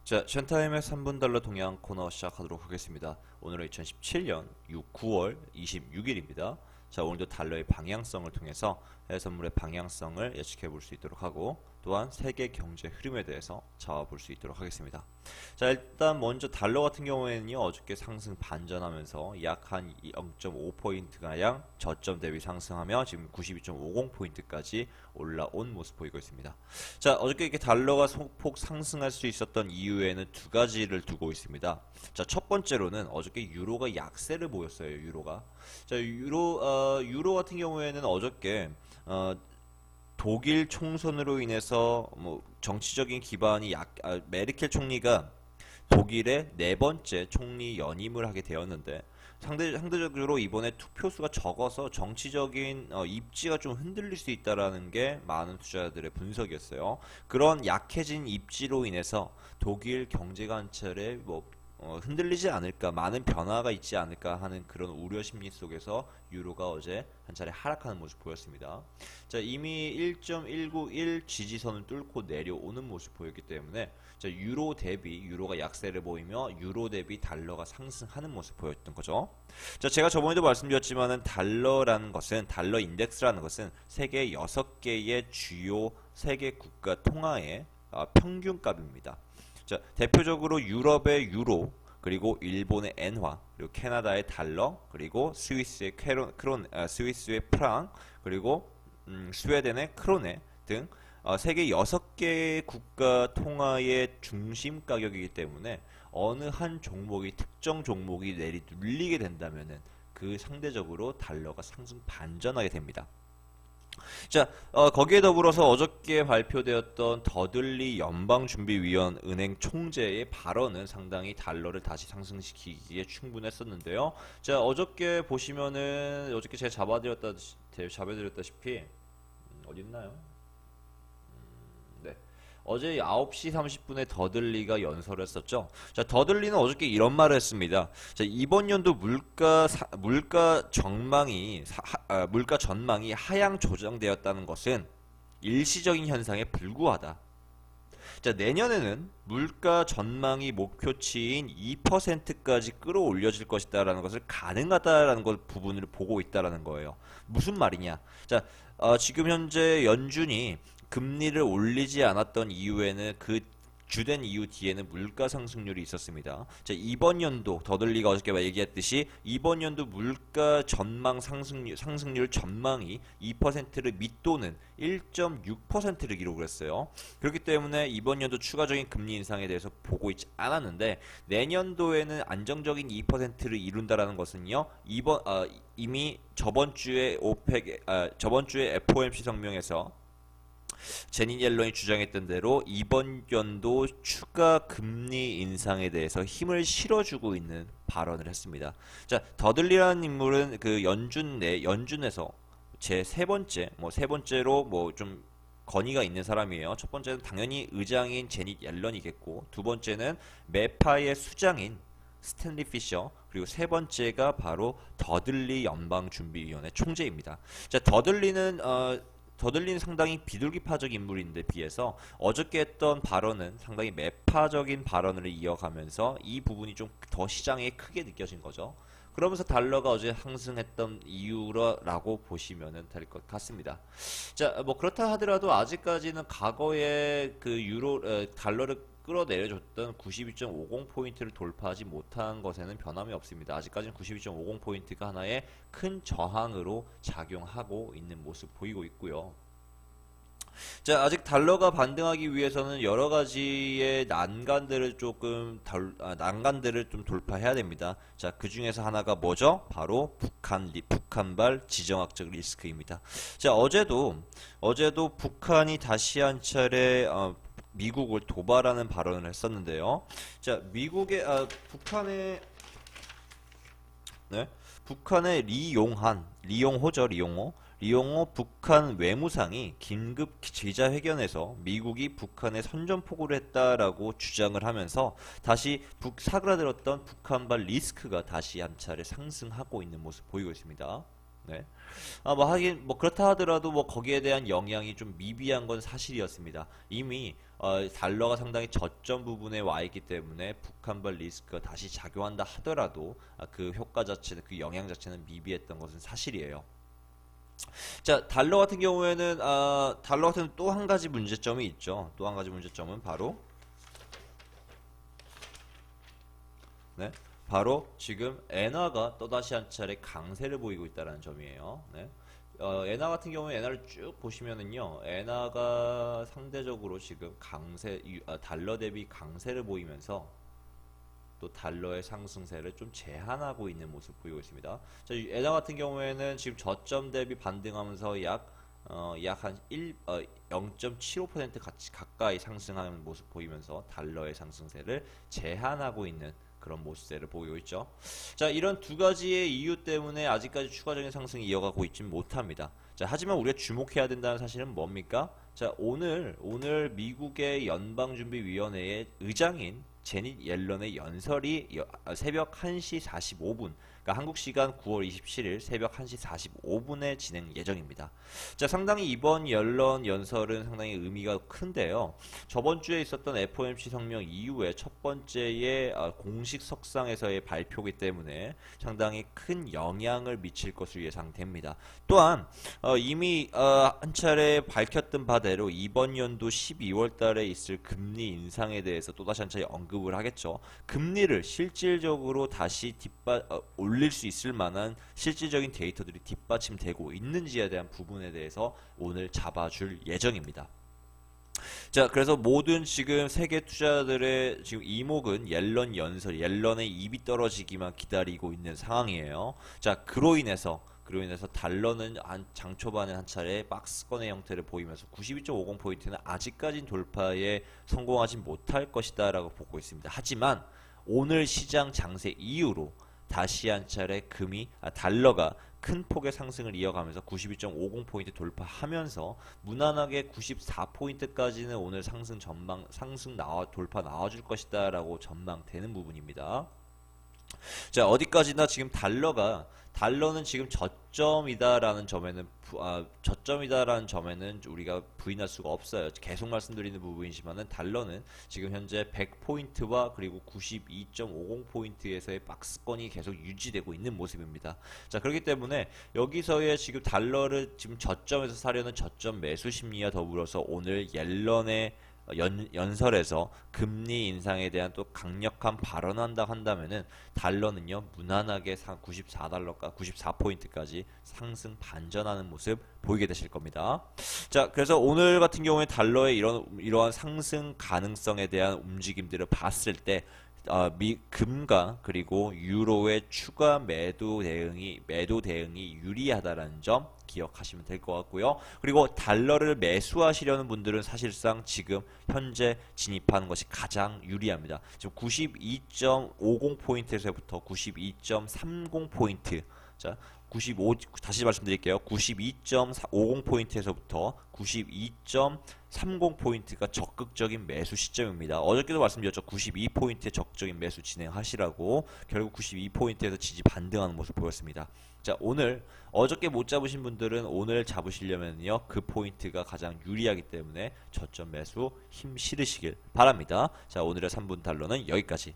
자, 션타임의 3분 달러 동향 코너 시작하도록 하겠습니다. 오늘은 2017년 9월 26일입니다. 자, 오늘도 달러의 방향성을 통해서 해외 선물의 방향성을 예측해 볼 수 있도록 하고, 또한 세계 경제 흐름에 대해서 잡아볼 수 있도록 하겠습니다. 자, 일단 먼저 달러 같은 경우에는요, 어저께 상승 반전하면서 약 한 0.5포인트가량 저점 대비 상승하며 지금 92.50포인트까지 올라온 모습 보이고 있습니다. 자, 어저께 이렇게 달러가 소폭 상승할 수 있었던 이유에는 두 가지를 두고 있습니다. 자, 첫 번째로는 어저께 유로가 약세를 보였어요. 유로가. 자, 유로 같은 경우에는 어저께 독일 총선으로 인해서 뭐 정치적인 기반이 메르켈 총리가 독일의 네 번째 총리 연임을 하게 되었는데, 상대적으로 이번에 투표수가 적어서 정치적인 입지가 좀 흔들릴 수 있다라는 게 많은 투자자들의 분석이었어요. 그런 약해진 입지로 인해서 독일 경제 관찰에 흔들리지 않을까, 많은 변화가 있지 않을까 하는 그런 우려 심리 속에서 유로가 어제 한 차례 하락하는 모습 보였습니다. 자, 이미 1.191 지지선을 뚫고 내려오는 모습 보였기 때문에, 자, 유로가 약세를 보이며 유로 대비 달러가 상승하는 모습 보였던 거죠. 자, 제가 저번에도 말씀드렸지만은 달러 인덱스라는 것은 세계 6개의 주요 세계 국가 통화의 평균값입니다. 자, 대표적으로 유럽의 유로, 그리고 일본의 엔화, 그리고 캐나다의 달러, 그리고 스위스의 스위스의 프랑, 그리고 스웨덴의 크로네 등 세계 6개의 국가 통화의 중심 가격이기 때문에 어느 한 종목이, 특정 종목이 눌리게 된다면은 그 상대적으로 달러가 상승 반전하게 됩니다. 자, 거기에 더불어서 어저께 발표되었던 더들리 연방준비위원 은행 총재의 발언은 상당히 달러를 다시 상승시키기에 충분했었는데요. 자, 어저께 보시면은, 어저께 제가 잡아드렸다시피, 어딨나요? 네. 어제 9시 30분에 더들리가 연설을 했었죠. 자, 더들리는 어저께 이런 말을 했습니다. 자, 이번 연도 물가 전망이 하향 조정되었다는 것은 일시적인 현상에 불구하다. 자, 내년에는 물가 전망이 목표치인 2%까지 끌어올려질 것이다라는 것을 가능하다라는 부분을 보고 있다라는 거예요. 무슨 말이냐? 자, 지금 현재 연준이 금리를 올리지 않았던 이유에는, 그 주된 이유 뒤에는 물가 상승률이 있었습니다. 자, 이번 연도 더들리가 어저께 얘기했듯이 이번 연도 물가 전망 상승률 전망이 2%를 밑도는 1.6%를 기록을 했어요. 그렇기 때문에 이번 연도 추가적인 금리 인상에 대해서 보고 있지 않았는데, 내년도에는 안정적인 2%를 이룬다라는 것은요, 이미 저번 주에 FOMC 성명에서 제닛 옐런이 주장했던 대로 이번 연도 추가 금리 인상에 대해서 힘을 실어주고 있는 발언을 했습니다. 자, 더들리라는 인물은 그 연준에서 세 번째로 좀 권위가 있는 사람이에요. 첫 번째는 당연히 의장인 제닛 옐런이겠고, 두 번째는 매파의 수장인 스탠리 피셔, 그리고 세 번째가 바로 더들리 연방준비위원회 총재입니다. 자, 더들리는 상당히 비둘기파적 인물인데 비해서 어저께 했던 발언은 상당히 매파적인 발언을 이어가면서 이 부분이 좀 더 시장에 크게 느껴진 거죠. 그러면서 달러가 어제 상승했던 이유라고 보시면 될 것 같습니다. 자, 뭐 그렇다 하더라도 아직까지는 과거에 달러를 끌어내려줬던 92.50포인트를 돌파하지 못한 것에는 변함이 없습니다. 아직까지는 92.50포인트가 하나의 큰 저항으로 작용하고 있는 모습 보이고 있고요. 자, 아직 달러가 반등하기 위해서는 여러 가지의 난간들을 좀 돌파해야 됩니다. 자, 그 중에서 하나가 뭐죠? 바로 북한발 지정학적 리스크입니다. 자, 어제도 북한이 다시 한 차례 미국을 도발하는 발언을 했었는데요. 자, 북한의 리용호 북한 외무상이 긴급 기자회견에서 미국이 북한에 선전포고를 했다라고 주장을 하면서 다시 사그라들었던 북한발 리스크가 다시 한 차례 상승하고 있는 모습 보이고 있습니다. 네. 뭐 하긴 뭐 그렇다 하더라도 뭐 거기에 대한 영향이 좀 미비한 건 사실이었습니다. 이미 달러가 상당히 저점 부분에 와 있기 때문에 북한발 리스크가 다시 작용한다 하더라도 그 효과 자체는 그 영향 자체는 미비했던 것은 사실이에요. 자, 달러 같은 또 한 가지 문제점이 있죠. 또 한 가지 문제점은 바로 네, 바로 지금 엔화가 또다시 한 차례 강세를 보이고 있다는 점이에요. 네. 엔화 같은 경우에 엔화를 쭉 보시면은요, 엔화가 상대적으로 지금 달러 대비 강세를 보이면서 또 달러의 상승세를 좀 제한하고 있는 모습 보이고 있습니다. 자, 엔화 같은 경우에는 지금 저점 대비 반등하면서 약 한 0.75% 가까이 상승하는 모습 보이면서 달러의 상승세를 제한하고 있는 그런 모습세를 보이고 있죠. 자, 이런 두 가지의 이유 때문에 아직까지 추가적인 상승이 이어가고 있지 못합니다. 자, 하지만 우리가 주목해야 된다는 사실은 뭡니까? 자, 오늘 미국의 연방준비위원회의 의장인 제닛 옐런의 연설이 새벽 1시 45분, 그러니까 한국 시간 9월 27일 새벽 1시 45분에 진행 예정입니다. 자, 상당히 이번 옐런 연설은 상당히 의미가 큰데요. 저번 주에 있었던 FOMC 성명 이후에 첫 번째의 공식 석상에서의 발표이기 때문에 상당히 큰 영향을 미칠 것으로 예상됩니다. 또한 이미 한 차례 밝혔던 바대로 이번 연도 12월 달에 있을 금리 인상에 대해서 또다시 한 차례 언급을 하겠죠. 금리를 실질적으로 다시 올릴 수 있을 만한 실질적인 데이터들이 뒷받침되고 있는지에 대한 부분에 대해서 오늘 잡아줄 예정입니다. 자, 그래서 모든 지금 세계 투자들의 지금 이목은 옐런의 입이 떨어지기만 기다리고 있는 상황이에요. 자, 그로 인해서 달러는 장 초반에 한 차례 박스권의 형태를 보이면서 92.50포인트는 아직까진 돌파에 성공하지 못할 것이다 라고 보고 있습니다. 하지만 오늘 시장 장세 이후로 다시 한 차례 달러가 큰 폭의 상승을 이어가면서 92.50포인트 돌파하면서 무난하게 94포인트까지는 오늘 돌파 나와줄 것이다 라고 전망되는 부분입니다. 자, 어디까지나 지금 달러는 지금 저점이다라는 점에는 우리가 부인할 수가 없어요. 계속 말씀드리는 부분이지만은 달러는 지금 현재 100포인트와 그리고 92.50포인트에서의 박스권이 계속 유지되고 있는 모습입니다. 자, 그렇기 때문에 여기서의 지금 달러를 지금 저점에서 사려는 저점 매수 심리와 더불어서 오늘 옐런의 연설에서 금리 인상에 대한 또 강력한 발언한다 한다면은 달러는요 무난하게 94포인트까지 상승 반전하는 모습 보이게 되실 겁니다. 자, 그래서 오늘 같은 경우에 달러의 이러한 상승 가능성에 대한 움직임들을 봤을 때 금과 그리고 유로의 추가 매도 대응이 유리하다라는 점 기억하시면 될 것 같고요. 그리고 달러를 매수하시려는 분들은 사실상 지금 현재 진입하는 것이 가장 유리합니다. 지금 92.50포인트에서부터 92.30포인트, 자, 다시 말씀드릴게요. 92.50포인트에서부터 92.30포인트가 적극적인 매수 시점입니다. 어저께도 말씀드렸죠. 92포인트에 적극적인 매수 진행하시라고. 결국 92포인트에서 지지 반등하는 모습 보였습니다. 자, 어저께 못 잡으신 분들은 오늘 잡으시려면요, 그 포인트가 가장 유리하기 때문에 저점 매수 힘 실으시길 바랍니다. 자, 오늘의 3분 달러는 여기까지.